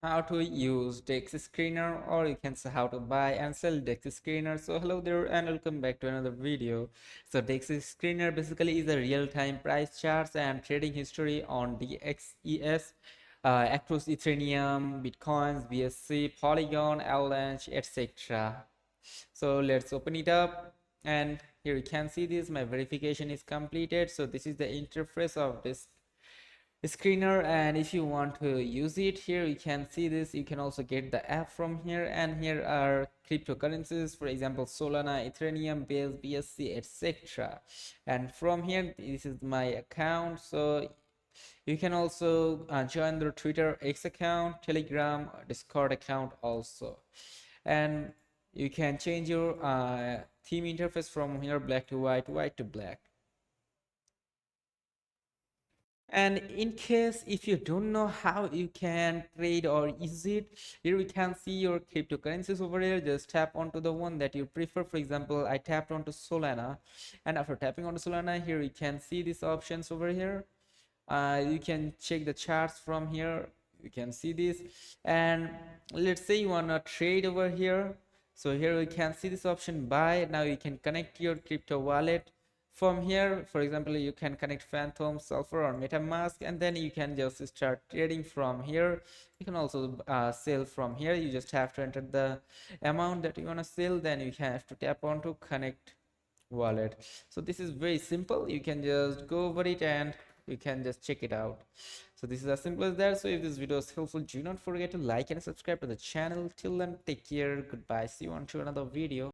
how to use DEX Screener, or you can say how to buy and sell DEX Screener. So hello there and welcome back to another video. So DEX Screener basically is a real-time price charts and trading history on DEX across Ethereum, Bitcoins, BSC, Polygon, Avalanche, etc. So let's open it up, and here you can see this. My verification is completed. So this is the interface of this screener, and if you want to use it, here you can see this. You can also get the app from here, and here are cryptocurrencies, for example Solana, Ethereum, Base, BSC, etc. And from here, this is my account. So you can also join the Twitter X account, Telegram, Discord account also. And you can change your theme interface from here, black to white, white to black. And in case if you don't know how you can trade or use it, here we can see your cryptocurrencies over here. Just tap onto the one that you prefer. For example, I tapped onto Solana, and after tapping onto Solana, here you can see these options over here. You can check the charts from here. You can see this, and let's say you want to trade over here. So here we can see this option buy. Now you can connect your crypto wallet from here. For example, you can connect Phantom, Sulfur, or MetaMask, and then you can just start trading from here. You can also sell from here. You just have to enter the amount that you want to sell, then you have to tap on to connect wallet. So this is very simple. You can just go over it and you can just check it out. So this is as simple as that. So if this video is helpful, do not forget to like and subscribe to the channel. Till then, take care, goodbye, see you on to another video.